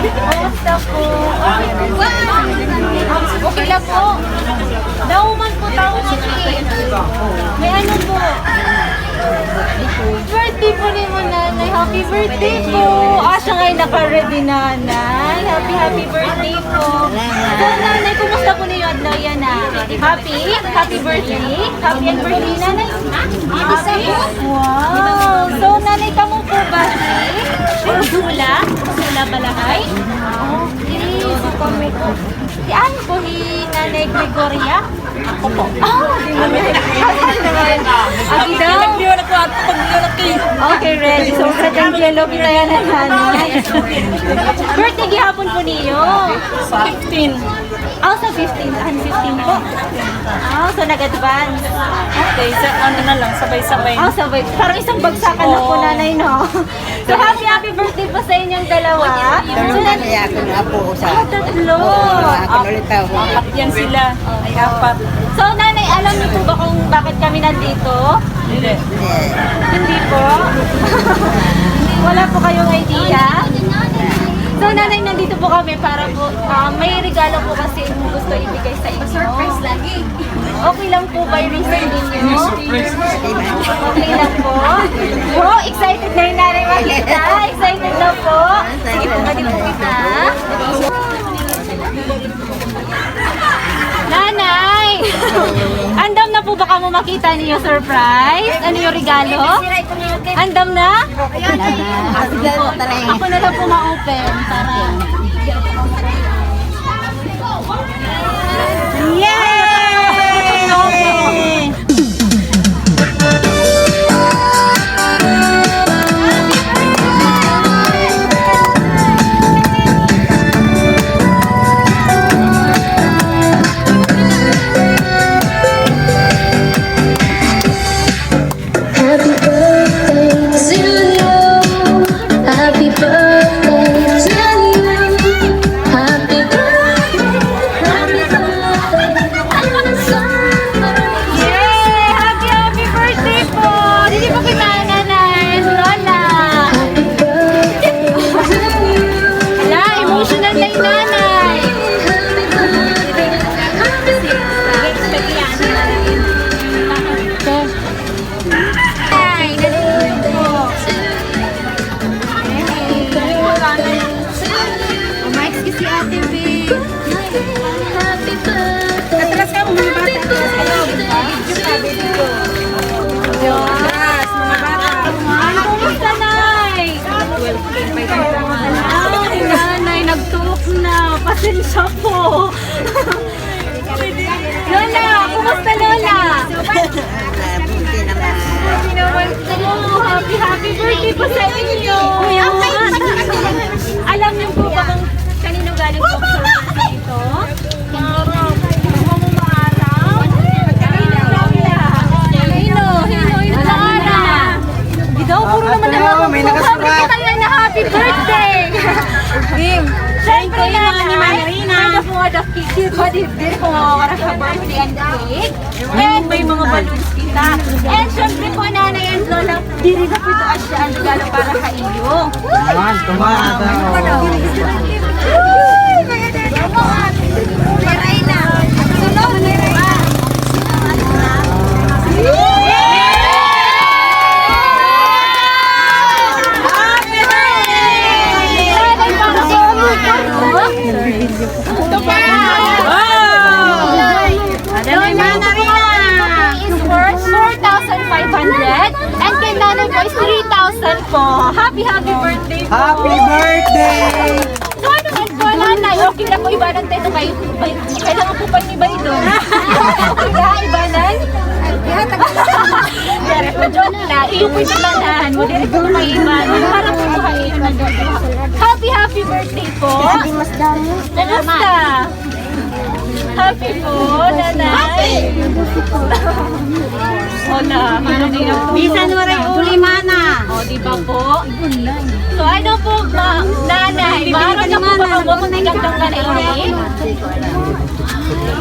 Kumusta po? Okay lang po. Dauman po tao natin. May ano po? Birthday po ni mo, nanay. Happy birthday po. Siya ngayon naka-ready, nanay. Happy birthday po. So, nanay, kumusta po niyo at Loya na? Happy birthday. Happy birthday, nanay. Wow. So, nanay, kamo po ba? Pusula? Pusula Balahay? Okay. So, kami po. Si ano po, Nanay Gregoria? Ako po. Di mo na. Aki daw. Nag-liwanag ko ako pag-liwanag kayo. Okay, ready. So, kadang yellow kita yan na nanay. Birthday gihapon po niyo? 15. Sa 15. 15 po. So nag-advance. Okay, ano na lang, sabay-sabay. Sabay. Parang isang bagsakan na po, nanay, no? So, happy birthday po sa inyong dalawa. So, Kaya ako na po sa... tatlo. Ako ulit ako. Apat yan sila. Ay, apat. So, nanay, alam niyo po ba kung bakit kami nandito? Hindi. Hindi po. Wala po kayong idea? So, nanay, nandito po kami para po, may regalo po kasi gusto ibigay sa inyo. Surprise lagi. Okay lang po ba yung reason ninyo? Okay lang po. Excited na yung nanay makita. Excited na po. Sige po, pwede po kita. Nanay! Andam na po baka mo makita niyo surprise? Ano yung regalo? Andam na? Ako na lang po ma-open para... Yay! Okay! Pasensya po. Lola, kumusta Lola? Buti naman po. Happy birthday po sa inyo. Alam niyo po ba kung kanino galing po ang surprise na ito? Puro naman ang mga kapatid tayo na happy birthday! Game! Siyempre na ni Manarina! May na po nga kikit pa din po nga ka birthday and cake. And may mga balloons kita. And siyempre po nanay and lola, diri na po ito asya ang regalo para sa iyo. Naman, tumata. And kay nanay po is 3,000 po. Happy birthday po. Happy birthday! So ano man po, nanay, okay na po ibanan tayo kayo. Kailangan po pa yung ibay doon. Kaya ibanan? Pero po, joke na. Iyo po yung ibanan. Mo din po kayo ibanan. Para po kayo happy birthday po. Kumusta? Happy po, nanay. Hola, Bisan mo rin uli mana. di ba po? So, ano po ba, nanay? Maro na po ba kamo kung ikang kanay?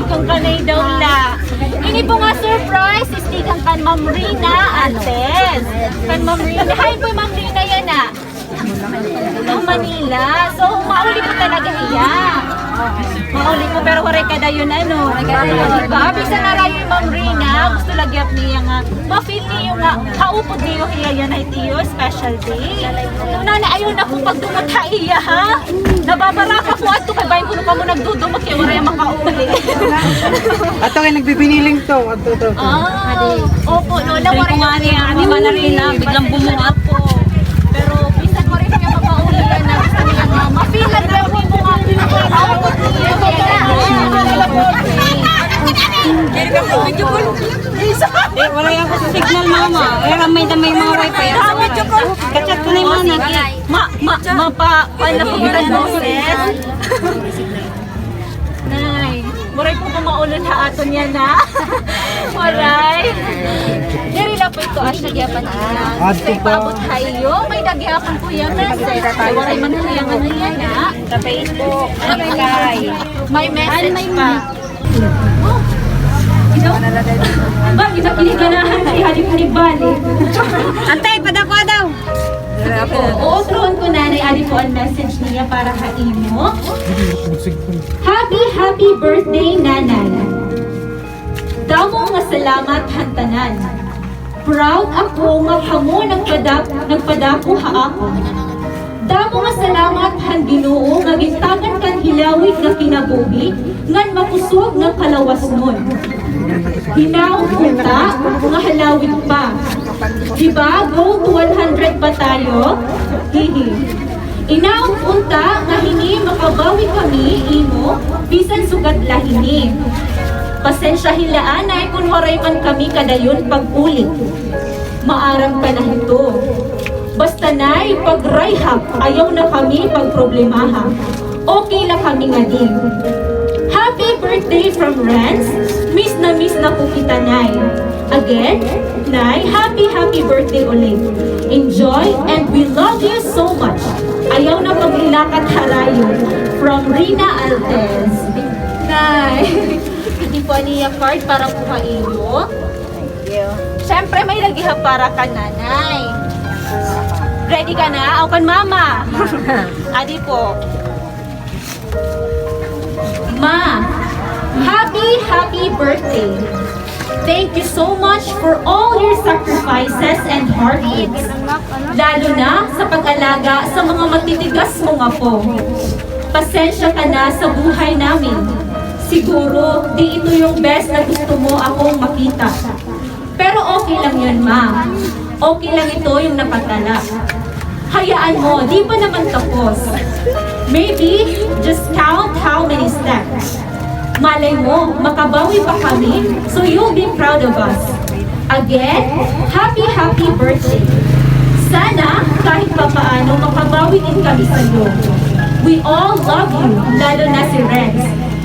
Ikang kanay daw la. Ini po nga surprise, istigang kan Ma'am Rina Antes. Kan Ma'am Rina. Hi po, Ma'am Rina yan ah. Manila. So, mauli po talaga iya. Mauli po, pero kore kada yun ano. Diba? Bisa na rayo yung Ma'am Rina, gusto lagyap niya nga. Ma-feel niyo nga, kaupod niyo iya yan ay tiyo, special day. Nana, ayun na po pag dumata iya ha. Nababaraka po at tukabayin ko pa mo nagdudumot kaya wala yung makauli. Ato kayo nagbibiniling to. Ato to. Opo, Lola, Kung nga niya, ni Manarina, biglang bumuhat po. pero bisan mo rin kaya makauli yan na gusto niya nga. Ma-feel na daw mo nga pinakaupod niyo. Wala yung signal mama. May mga wifi. Kachat ko na yung mga Paano po kita boses? Nay, muray po pa maulon ha aton yan ha. Muray. Diri lang po ito as nagyapan na. Sa ipabot hayo, may nagyapan po yan. Kaya waray man po yung ano yan ha. sa Facebook. Kay. May message pa. Oh. Ba, kita kinikanahan si Halip-Halip Bali. Antay, padako daw. Uutruan ko nanay ali po ang message niya para haimo. Happy birthday nanay. Damo nga salamat hantanan. Proud ako nga kamo nagpadako ha ako. Damo nga salamat han Ginoo nga gintagan kan hilawig nga kinabuhi ngan makusog nga kalawas nun. Hinaot unta nga halawig pa. Diba? Go to 100 pa tayo? Hihi. Inaot unta nga hini makabawi kami imo bisan sugat lahini. Pasensya hilaan ay kung waray man kami kadayon pag-ulit. Maaram ka na ito. Basta na'y pagrayhap, ayaw na kami pagproblemaha. Okay lang kami nga din. Happy birthday from Renz. Miss na po kita, Nay. Again, Nay, happy birthday ulit. Enjoy and we love you so much. Ayaw na pag-ilakat harayo. From Rina Altez. Nay, hindi po niya card para po kayo. Siyempre may lagiha para ka, Nanay. Ready ka na? Aw kan mama. Adi po. Ma, happy birthday. Thank you so much for all your sacrifices and heartaches. Lalo na sa pag-alaga sa mga matitigas mong apo. Pasensya ka na sa buhay namin. Siguro, di ito yung best na gusto mo akong makita. Pero okay lang yun, ma. Okay lang ito yung napatala. Hayaan mo, di pa naman tapos. Maybe, just count how many steps. Malay mo, makabawi pa kami, so you'll be proud of us. Again, happy birthday. Sana, kahit papaano, makabawi din kami sa iyo. We all love you, lalo na si Rex.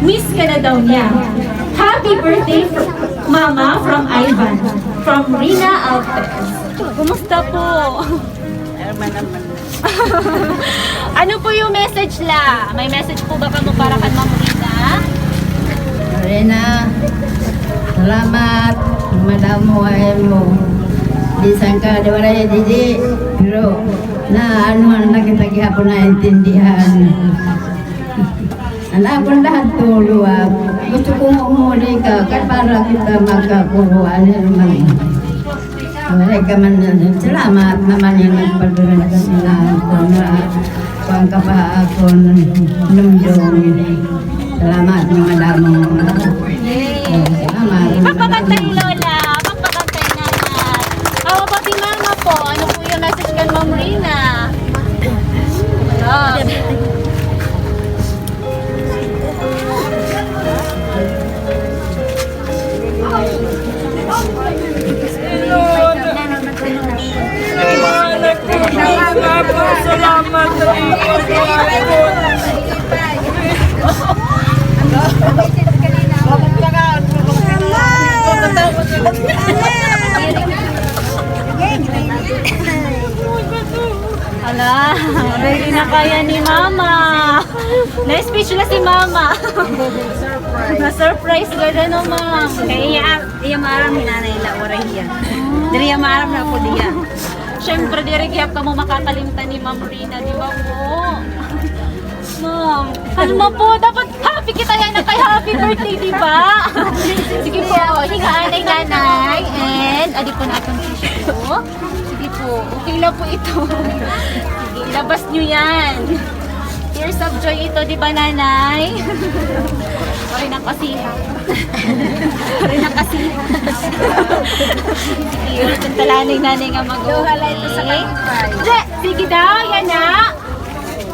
Miss ka na daw niya. Happy birthday, Mama, from Ivan. From Rina Altez. Kumusta po? Ano po yung message la? May message po ba kamo para kay Ma'am Rina? Rina, salamat. Madamuhay mo. Di sangka di wala di pero na ano man lagi ako naintindihan. Anak ko lahat tuluwag. Gusto kong umuli ka para kita magkakuruan naman. Wala ka man salamat naman yung nagpagdaran ka sila ako na pang kapaakon numdong. Salamat ng madamo. Salamat. Papakantay Lola, papakantay nanay. Awa pati mama po, ano po yung message kay Ma'am Rina? Salamat sa Ala, ready na kaya ni Mama. Na-speech na si Mama. Na-surprise ka na no, Ma'am. Kaya iya maaram ni nanay la oray yan. Diri iya maaram na po diya. syempre, dirigihap ka mo makakalimtan ni Ma'am Rina, di ba po? Ma'am, ano mo po, dapat happy kita yan na kay happy birthday, di ba? Sige po, hingaan ay nanay, and adi po na itong tissue po. Sige po, okay lang po ito. Sige, ilabas nyo yan. Tears of joy ito, di ba nanay? Sorry na kasiha. Sorry na kasiha. Sige, tantalanay nanay nga mag-okay. ito sa kanipay. Sige daw, yan na.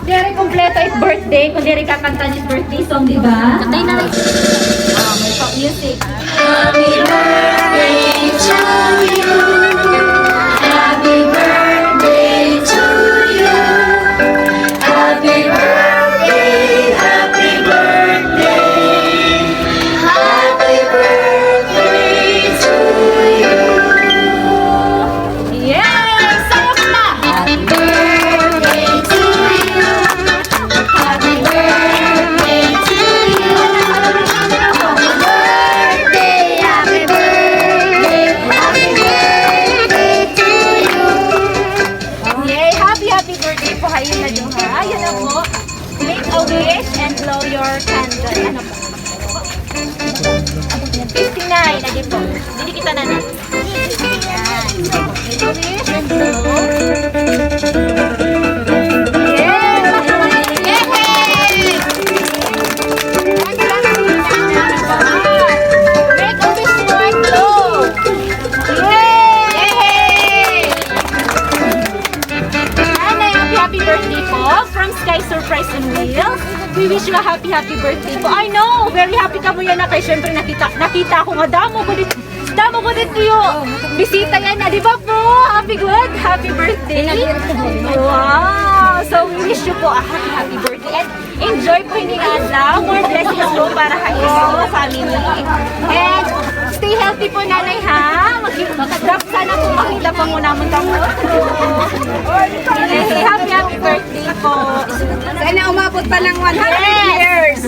Dere kompleto is birthday. Kung dere kakanta niyo birthday song, di ba? Katay na rin. May pop music. Happy birthday to you. Happy birthday to you. Happy birthday, happy birthday. Happy birthday to you. Yay! Sayang na! Happy birthday to you. Happy birthday to you. Happy birthday, happy birthday, happy birthday to you. Yay! Happy birthday po kayo na dun ha. Yan na po. Make a wish and blow your candle. Ano po? 59 na din po. Hindi kita na natin. Yan. Make a wish and blow. Yay! Yay! Make a wish and blow. Yay! Nanay, happy birthday po from Sky Surprise and Wheels. We wish you a happy birthday po. I know, very happy ka mo yan na kay syempre nakita ko nga damo ko dito yung bisita yan na, di ba po? Happy birthday. Wow! So we wish you po a happy birthday and enjoy po yung adlaw. More blessings po para kayo family. And stay healthy po nanay ha. Mag-drop sana po makita pa mo naman kamo. Happy birthday po. Sana umabot pa ng 100 years.